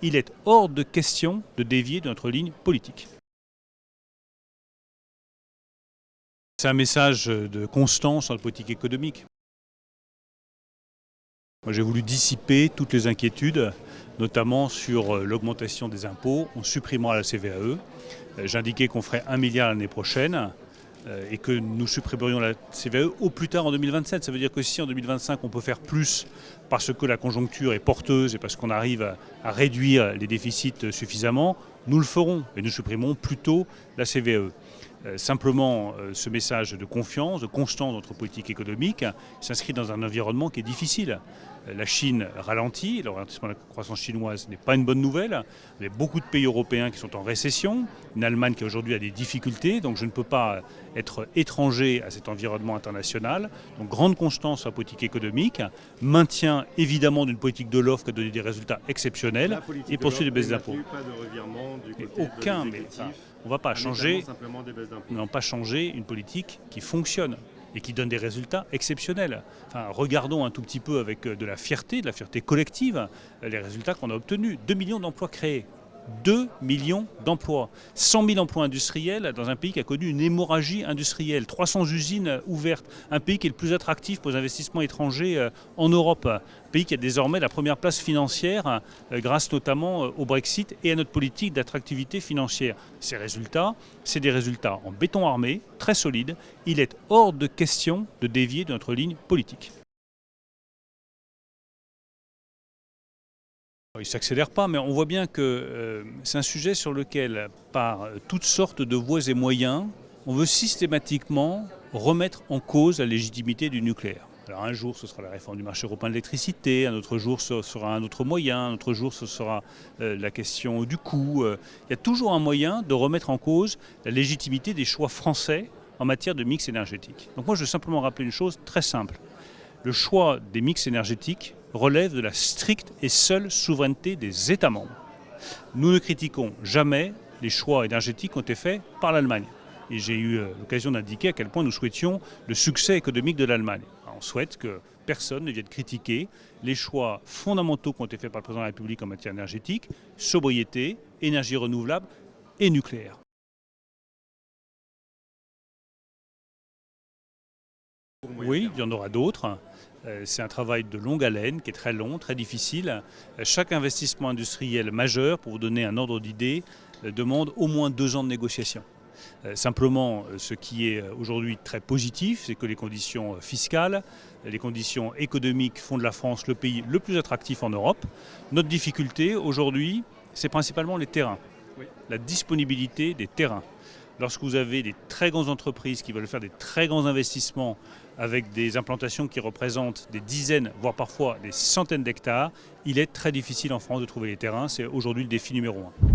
il est hors de question de dévier de notre ligne politique. C'est un message de constance dans la politique économique. J'ai voulu dissiper toutes les inquiétudes, notamment sur l'augmentation des impôts. On supprimera la CVAE. J'indiquais qu'on ferait 1 milliard l'année prochaine et que nous supprimerions la CVAE au plus tard en 2027. Ça veut dire que si en 2025 on peut faire plus parce que la conjoncture est porteuse et parce qu'on arrive à réduire les déficits suffisamment, nous le ferons et nous supprimerons plus tôt la CVAE. Simplement, ce message de confiance, de constance dans notre politique économique s'inscrit dans un environnement qui est difficile. La Chine ralentit, le ralentissement de la croissance chinoise n'est pas une bonne nouvelle. Il y a beaucoup de pays européens qui sont en récession, une Allemagne qui aujourd'hui a des difficultés, donc je ne peux pas être étranger à cet environnement international. Donc grande constance sur la politique économique, maintien évidemment d'une politique de l'offre qui a donné des résultats exceptionnels et poursuite des baisses d'impôts. Pas de revirement du côté Aucun, de mais l'exécutif, on ne va pas changer. simplement des baisses d'impôts. Nous n'allons pas changer une politique qui fonctionne et qui donne des résultats exceptionnels. Enfin, regardons un tout petit peu avec de la fierté collective, les résultats qu'on a obtenus. 2 millions d'emplois créés. 2 millions d'emplois. 100 000 emplois industriels dans un pays qui a connu une hémorragie industrielle. 300 usines ouvertes. Un pays qui est le plus attractif pour les investissements étrangers en Europe. Un pays qui a désormais la première place financière grâce notamment au Brexit et à notre politique d'attractivité financière. Ces résultats, c'est des résultats en béton armé, très solides. Il est hors de question de dévier de notre ligne politique. Il ne s'accélère pas, mais on voit bien que c'est un sujet sur lequel, par toutes sortes de voies et moyens, on veut systématiquement remettre en cause la légitimité du nucléaire. Alors un jour, ce sera la réforme du marché européen de l'électricité, un autre jour, ce sera un autre moyen, un autre jour, ce sera la question du coût. Il y a toujours un moyen de remettre en cause la légitimité des choix français en matière de mix énergétique. Donc moi, je veux simplement rappeler une chose très simple. Le choix des mix énergétiques relève de la stricte et seule souveraineté des États membres. Nous ne critiquons jamais les choix énergétiques qui ont été faits par l'Allemagne. Et j'ai eu l'occasion d'indiquer à quel point nous souhaitions le succès économique de l'Allemagne. On souhaite que personne ne vienne critiquer les choix fondamentaux qui ont été faits par le président de la République en matière énergétique, sobriété, énergie renouvelable et nucléaire. Oui, il y en aura d'autres. C'est un travail de longue haleine qui est très long, très difficile. Chaque investissement industriel majeur, pour vous donner un ordre d'idée, demande au moins 2 ans de négociation. Simplement, ce qui est aujourd'hui très positif, c'est que les conditions fiscales, les conditions économiques font de la France le pays le plus attractif en Europe. Notre difficulté aujourd'hui, c'est principalement les terrains, la disponibilité des terrains. Lorsque vous avez des très grandes entreprises qui veulent faire des très grands investissements avec des implantations qui représentent des dizaines, voire parfois des centaines d'hectares, il est très difficile en France de trouver les terrains. C'est aujourd'hui le défi numéro 1.